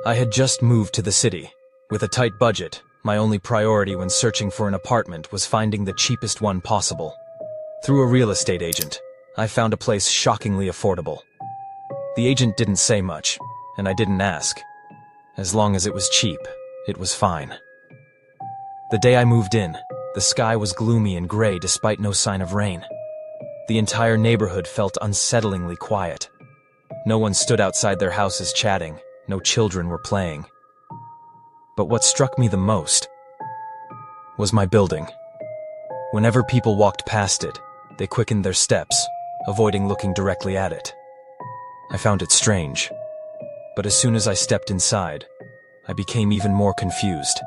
I had just moved to the city. With a tight budget, my only priority when searching for an apartment was finding the cheapest one possible. Through a real estate agent, I found a place shockingly affordable. The agent didn't say much, and I didn't ask. As long as it was cheap, it was fine. The day I moved in, the sky was gloomy and gray despite no sign of rain. The entire neighborhood felt unsettlingly quiet. No one stood outside their houses chatting, no children were playing. But what struck me the most was my building. Whenever people walked past it, they quickened their steps, avoiding looking directly at it. I found it strange, but as soon as I stepped inside, I became even more confused.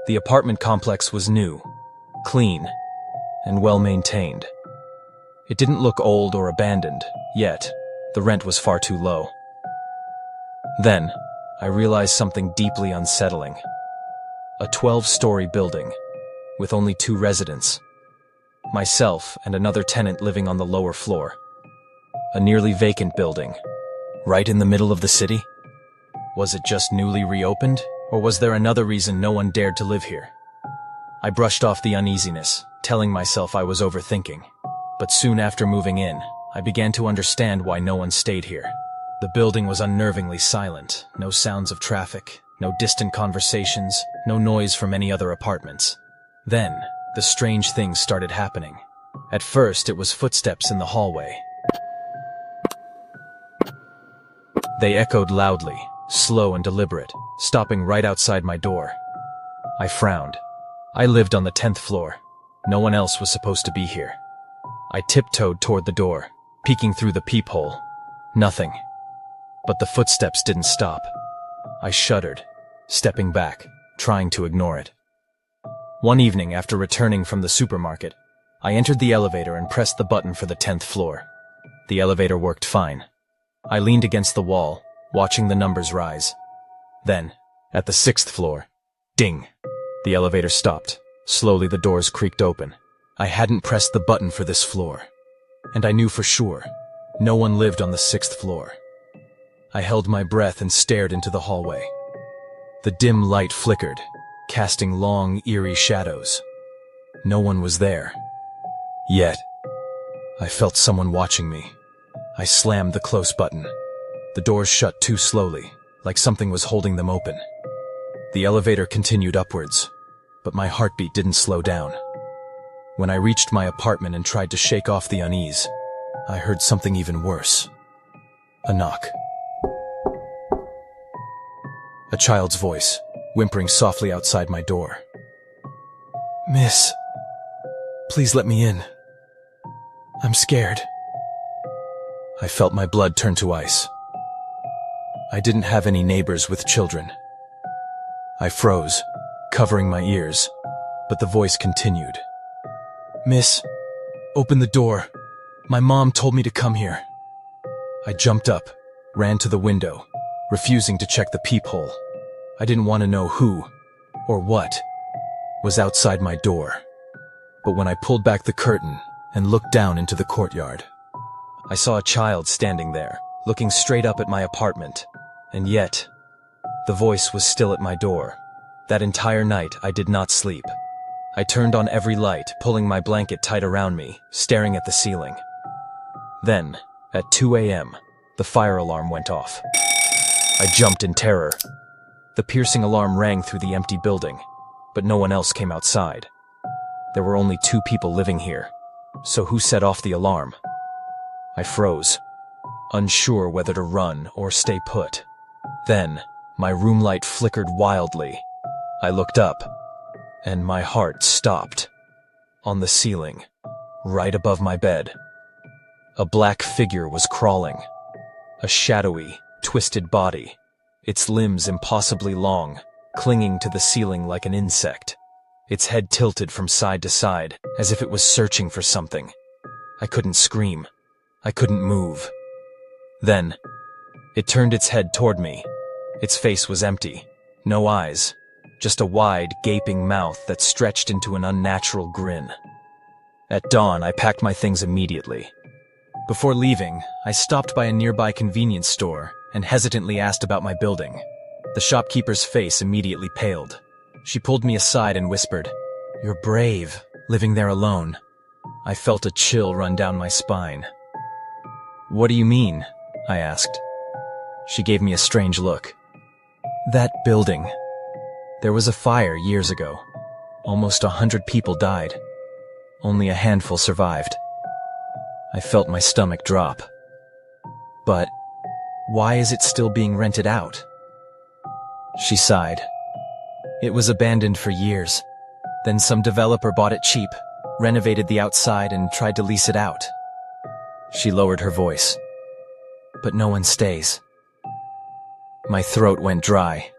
The apartment complex was new, clean, and well-maintained. It didn't look old or abandoned, yet the rent was far too low. Then, I realized something deeply unsettling. A 12-story building, with only 2 residents. Myself and another tenant living on the lower floor. A nearly vacant building, right in the middle of the city? Was it just newly reopened, or was there another reason no one dared to live here? I brushed off the uneasiness, telling myself I was overthinking. But soon after moving in, I began to understand why no one stayed here. The building was unnervingly silent, no sounds of traffic, no distant conversations, no noise from any other apartments. Then, the strange things started happening. At first, it was footsteps in the hallway. They echoed loudly, slow and deliberate, stopping right outside my door. I frowned. I lived on the 10th floor. No one else was supposed to be here. I tiptoed toward the door, peeking through the peephole. Nothing. But the footsteps didn't stop. I shuddered, stepping back, trying to ignore it. One evening, after returning from the supermarket, I entered the elevator and pressed the button for the 10th floor. The elevator worked fine. I leaned against the wall, watching the numbers rise. Then, at the 6th floor, ding! The elevator stopped. Slowly the doors creaked open. I hadn't pressed the button for this floor. And I knew for sure, no one lived on the 6th floor. I held my breath and stared into the hallway. The dim light flickered, casting long, eerie shadows. No one was there. Yet, I felt someone watching me. I slammed the close button. The doors shut too slowly, like something was holding them open. The elevator continued upwards, but my heartbeat didn't slow down. When I reached my apartment and tried to shake off the unease, I heard something even worse. A knock. A child's voice, whimpering softly outside my door. "Miss, please let me in. I'm scared." I felt my blood turn to ice. I didn't have any neighbors with children. I froze, covering my ears, but the voice continued. "Miss, open the door. My mom told me to come here." I jumped up, ran to the window, refusing to check the peephole. I didn't want to know who, or what, was outside my door. But when I pulled back the curtain and looked down into the courtyard, I saw a child standing there, looking straight up at my apartment. And yet, the voice was still at my door. That entire night, I did not sleep. I turned on every light, pulling my blanket tight around me, staring at the ceiling. Then, at 2 a.m., the fire alarm went off. I jumped in terror. The piercing alarm rang through the empty building, but no one else came outside. There were only 2 people living here, so who set off the alarm? I froze, unsure whether to run or stay put. Then, my room light flickered wildly. I looked up, and my heart stopped. On the ceiling, right above my bed, a black figure was crawling. A shadowy, twisted body, its limbs impossibly long, clinging to the ceiling like an insect. Its head tilted from side to side, as if it was searching for something. I couldn't scream. I couldn't move. Then, it turned its head toward me. Its face was empty. No eyes. Just a wide, gaping mouth that stretched into an unnatural grin. At dawn, I packed my things immediately. Before leaving, I stopped by a nearby convenience store and hesitantly asked about my building. The shopkeeper's face immediately paled. She pulled me aside and whispered, "You're brave, living there alone." I felt a chill run down my spine. "What do you mean?" I asked. She gave me a strange look. "That building. There was a fire years ago. Almost 100 people died. Only a handful survived." I felt my stomach drop. "But why is it still being rented out?" She sighed. "It was abandoned for years. Then some developer bought it cheap, renovated the outside, and tried to lease it out." She lowered her voice. "But no one stays." My throat went dry.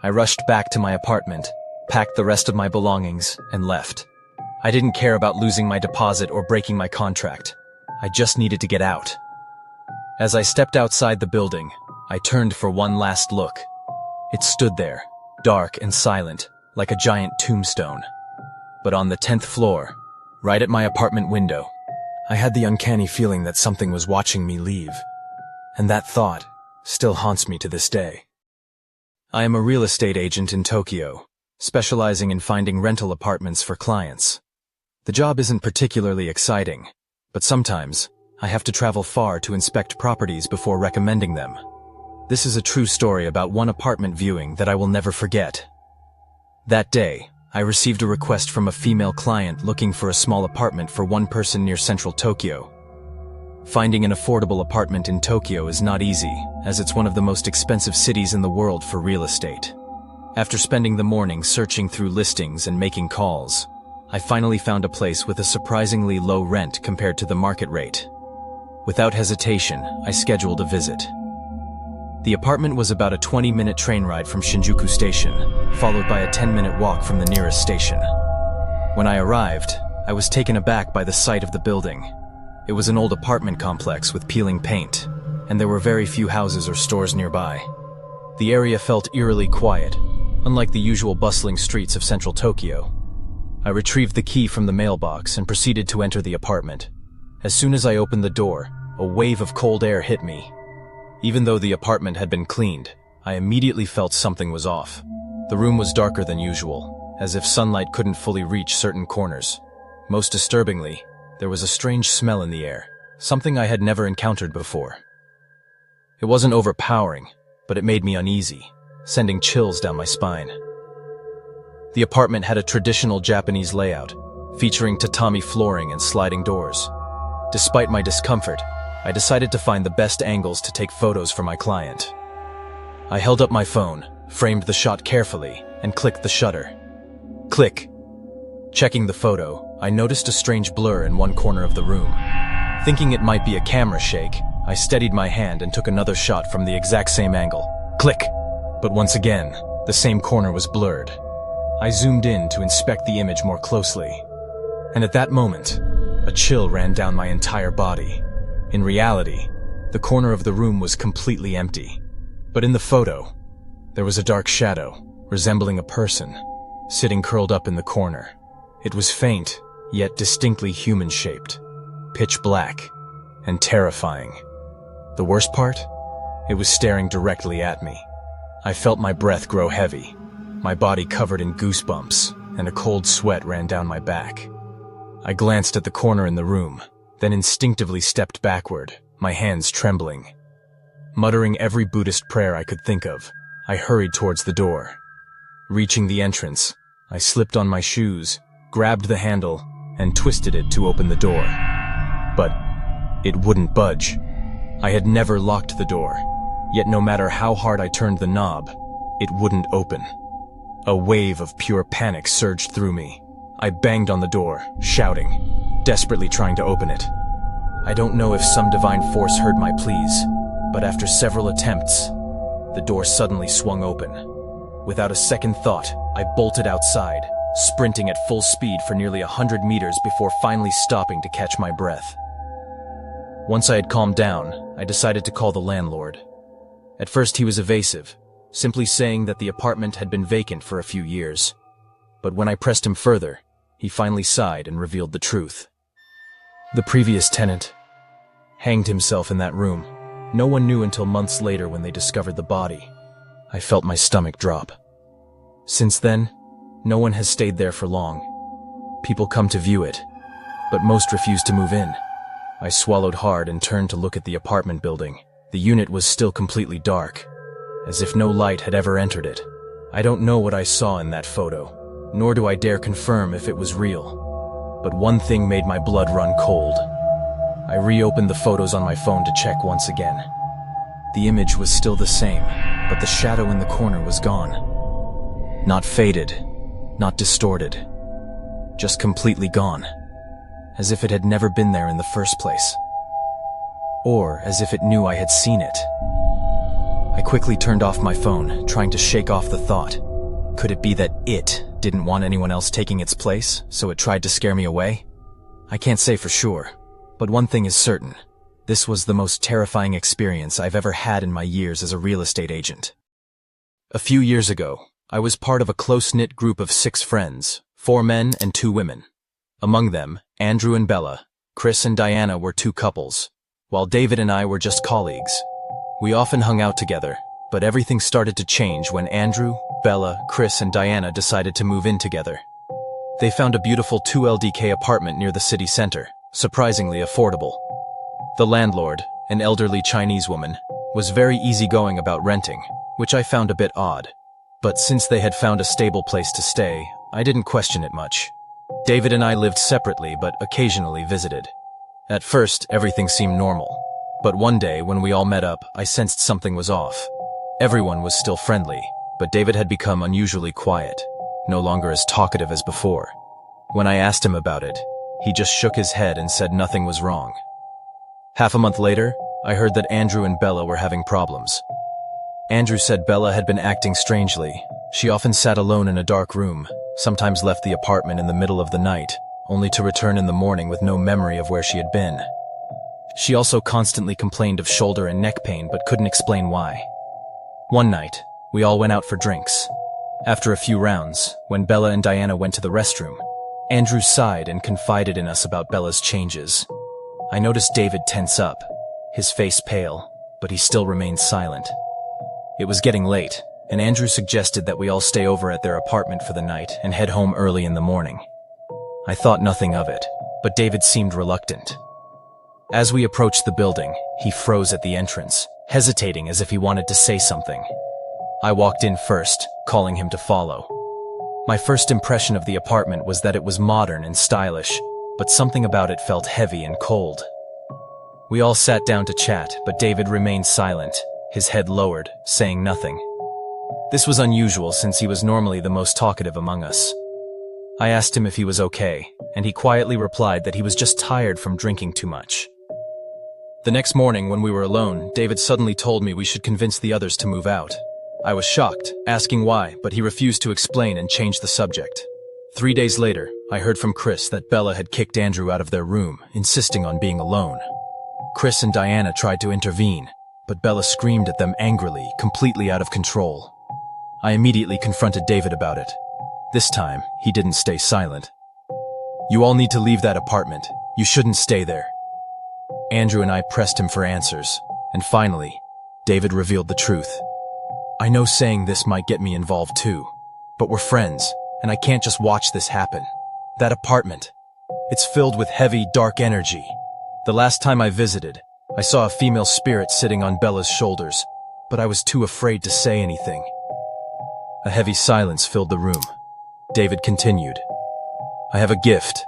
I rushed back to my apartment, packed the rest of my belongings, and left. I didn't care about losing my deposit or breaking my contract. I just needed to get out. As I stepped outside the building, I turned for one last look. It stood there, dark and silent, like a giant tombstone. But on the 10th floor, right at my apartment window, I had the uncanny feeling that something was watching me leave. And that thought still haunts me to this day. I am a real estate agent in Tokyo, specializing in finding rental apartments for clients. The job isn't particularly exciting, but sometimes I have to travel far to inspect properties before recommending them. This is a true story about one apartment viewing that I will never forget. That day, I received a request from a female client looking for a small apartment for one person near central Tokyo. Finding an affordable apartment in Tokyo is not easy, as it's one of the most expensive cities in the world for real estate. After spending the morning searching through listings and making calls, I finally found a place with a surprisingly low rent compared to the market rate. Without hesitation, I scheduled a visit. The apartment was about a 20-minute train ride from Shinjuku Station, followed by a 10-minute walk from the nearest station. When I arrived, I was taken aback by the sight of the building. It was an old apartment complex with peeling paint, and there were very few houses or stores nearby. The area felt eerily quiet, unlike the usual bustling streets of central Tokyo. I retrieved the key from the mailbox and proceeded to enter the apartment. As soon as I opened the door, a wave of cold air hit me. Even though the apartment had been cleaned, I immediately felt something was off. The room was darker than usual, as if sunlight couldn't fully reach certain corners. Most disturbingly, there was a strange smell in the air, something I had never encountered before. It wasn't overpowering, but it made me uneasy, sending chills down my spine. The apartment had a traditional Japanese layout, featuring tatami flooring and sliding doors. Despite my discomfort, I decided to find the best angles to take photos for my client. I held up my phone, framed the shot carefully, and clicked the shutter. Click. Checking the photo, I noticed a strange blur in one corner of the room. Thinking it might be a camera shake, I steadied my hand and took another shot from the exact same angle. Click! But once again, the same corner was blurred. I zoomed in to inspect the image more closely. And at that moment, a chill ran down my entire body. In reality, the corner of the room was completely empty. But in the photo, there was a dark shadow, resembling a person, sitting curled up in the corner. It was faint, yet distinctly human-shaped, pitch black, and terrifying. The worst part? It was staring directly at me. I felt my breath grow heavy, my body covered in goosebumps, and a cold sweat ran down my back. I glanced at the corner in the room, then instinctively stepped backward, my hands trembling. Muttering every Buddhist prayer I could think of, I hurried towards the door. Reaching the entrance, I slipped on my shoes, grabbed the handle, and twisted it to open the door. But it wouldn't budge. I had never locked the door, yet no matter how hard I turned the knob, it wouldn't open. A wave of pure panic surged through me. I banged on the door, shouting, desperately trying to open it. I don't know if some divine force heard my pleas, but after several attempts, the door suddenly swung open. Without a second thought, I bolted outside, sprinting at full speed for nearly 100 meters before finally stopping to catch my breath. Once I had calmed down, I decided to call the landlord. At first he was evasive, simply saying that the apartment had been vacant for a few years. But when I pressed him further, he finally sighed and revealed the truth. The previous tenant hanged himself in that room. No one knew until months later when they discovered the body. I felt my stomach drop. Since then, no one has stayed there for long. People come to view it, but most refuse to move in. I swallowed hard and turned to look at the apartment building. The unit was still completely dark, as if no light had ever entered it. I don't know what I saw in that photo, nor do I dare confirm if it was real. But one thing made my blood run cold. I reopened the photos on my phone to check once again. The image was still the same, but the shadow in the corner was gone. Not faded, not distorted, just completely gone, as if it had never been there in the first place. Or as if it knew I had seen it. I quickly turned off my phone, trying to shake off the thought. Could it be that it didn't want anyone else taking its place, so it tried to scare me away? I can't say for sure, but one thing is certain. This was the most terrifying experience I've ever had in my years as a real estate agent. A few years ago, I was part of a close-knit group of 6 friends, 4 men and 2 women. Among them, Andrew and Bella, Chris and Diana were 2 couples, while David and I were just colleagues. We often hung out together, but everything started to change when Andrew, Bella, Chris and Diana decided to move in together. They found a beautiful 2 LDK apartment near the city center, surprisingly affordable. The landlord, an elderly Chinese woman, was very easygoing about renting, which I found a bit odd. But since they had found a stable place to stay, I didn't question it much. David and I lived separately but occasionally visited. At first, everything seemed normal. But one day, when we all met up, I sensed something was off. Everyone was still friendly, but David had become unusually quiet, no longer as talkative as before. When I asked him about it, he just shook his head and said nothing was wrong. Half a month later, I heard that Andrew and Bella were having problems. Andrew said Bella had been acting strangely. She often sat alone in a dark room, sometimes left the apartment in the middle of the night, only to return in the morning with no memory of where she had been. She also constantly complained of shoulder and neck pain but couldn't explain why. One night, we all went out for drinks. After a few rounds, when Bella and Diana went to the restroom, Andrew sighed and confided in us about Bella's changes. I noticed David tense up, his face pale, but he still remained silent. It was getting late, and Andrew suggested that we all stay over at their apartment for the night and head home early in the morning. I thought nothing of it, but David seemed reluctant. As we approached the building, he froze at the entrance, hesitating as if he wanted to say something. I walked in first, calling him to follow. My first impression of the apartment was that it was modern and stylish, but something about it felt heavy and cold. We all sat down to chat, but David remained silent, his head lowered, saying nothing. This was unusual since he was normally the most talkative among us. I asked him if he was okay, and he quietly replied that he was just tired from drinking too much. The next morning, when we were alone, David suddenly told me we should convince the others to move out. I was shocked, asking why, but he refused to explain and changed the subject. 3 days later, I heard from Chris that Bella had kicked Andrew out of their room, insisting on being alone. Chris and Diana tried to intervene, but Bella screamed at them angrily, completely out of control. I immediately confronted David about it. This time, he didn't stay silent. "You all need to leave that apartment. You shouldn't stay there." Andrew and I pressed him for answers, and finally, David revealed the truth. "I know saying this might get me involved too, but we're friends, and I can't just watch this happen. That apartment, it's filled with heavy, dark energy. The last time I visited, I saw a female spirit sitting on Bella's shoulders, but I was too afraid to say anything." A heavy silence filled the room. David continued, "I have a gift.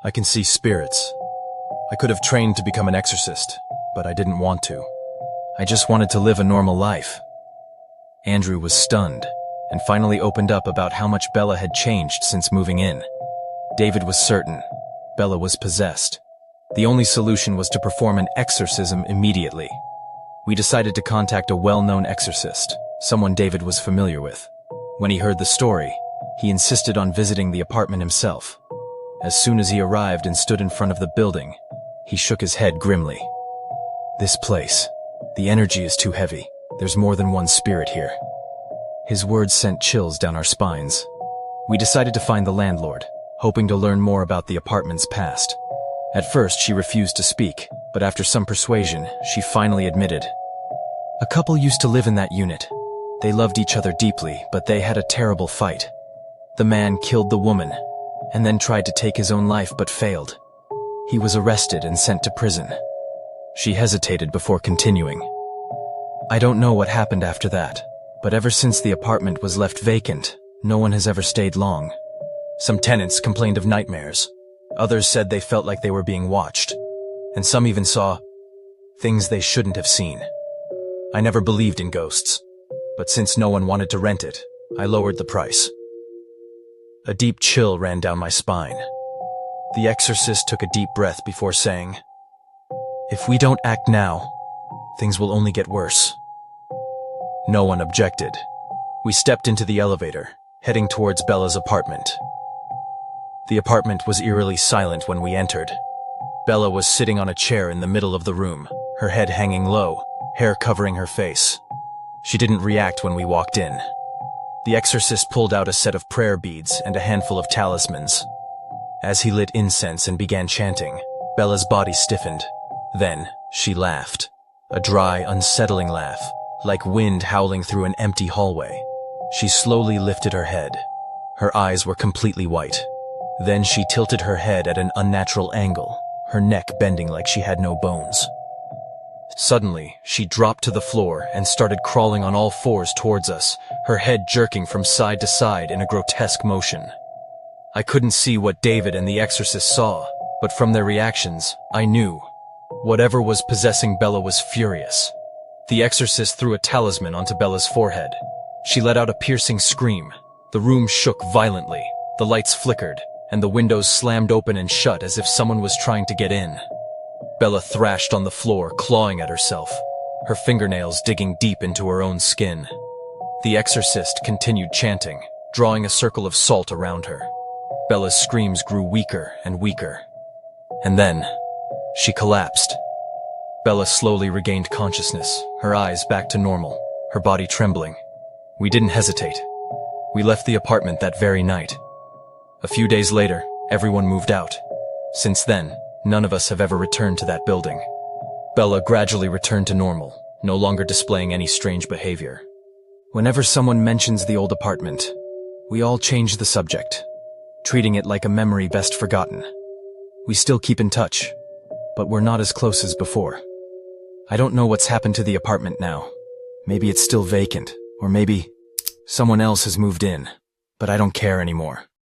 I can see spirits. I could have trained to become an exorcist, but I didn't want to. I just wanted to live a normal life." Andrew was stunned, and finally opened up about how much Bella had changed since moving in. David was certain Bella was possessed. The only solution was to perform an exorcism immediately. We decided to contact a well-known exorcist, someone David was familiar with. When he heard the story, he insisted on visiting the apartment himself. As soon as he arrived and stood in front of the building, he shook his head grimly. "This place, the energy is too heavy. There's more than one spirit here." His words sent chills down our spines. We decided to find the landlord, hoping to learn more about the apartment's past. At first, she refused to speak, but after some persuasion, she finally admitted. "A couple used to live in that unit. They loved each other deeply, but they had a terrible fight. The man killed the woman, and then tried to take his own life but failed. He was arrested and sent to prison. She hesitated before continuing. I don't know what happened after that, but ever since the apartment was left vacant, no one has ever stayed long. Some tenants complained of nightmares. Others said they felt like they were being watched. And some even saw things they shouldn't have seen. I never believed in ghosts, but since no one wanted to rent it, I lowered the price. A deep chill ran down my spine. The exorcist took a deep breath before saying, "If we don't act now, things will only get worse." No one objected. We stepped into the elevator, heading towards Bella's apartment. The apartment was eerily silent when we entered. Bella was sitting on a chair in the middle of the room, her head hanging low, hair covering her face. She didn't react when we walked in. The exorcist pulled out a set of prayer beads and a handful of talismans. As he lit incense and began chanting, Bella's body stiffened. Then, she laughed. A dry, unsettling laugh, like wind howling through an empty hallway. She slowly lifted her head. Her eyes were completely white. Then she tilted her head at an unnatural angle, her neck bending like she had no bones. Suddenly, she dropped to the floor and started crawling on all fours towards us, her head jerking from side to side in a grotesque motion. I couldn't see what David and the exorcist saw, but from their reactions, I knew. Whatever was possessing Bella was furious. The exorcist threw a talisman onto Bella's forehead. She let out a piercing scream. The room shook violently, the lights flickered, and the windows slammed open and shut as if someone was trying to get in. Bella thrashed on the floor, clawing at herself, her fingernails digging deep into her own skin. The exorcist continued chanting, drawing a circle of salt around her. Bella's screams grew weaker and weaker. And then, she collapsed. Bella slowly regained consciousness, her eyes back to normal, her body trembling. We didn't hesitate. We left the apartment that very night. A few days later, everyone moved out. Since then, none of us have ever returned to that building. Bella gradually returned to normal, no longer displaying any strange behavior. Whenever someone mentions the old apartment, we all change the subject, treating it like a memory best forgotten. We still keep in touch, but we're not as close as before. I don't know what's happened to the apartment now. Maybe it's still vacant, or maybe someone else has moved in, but I don't care anymore.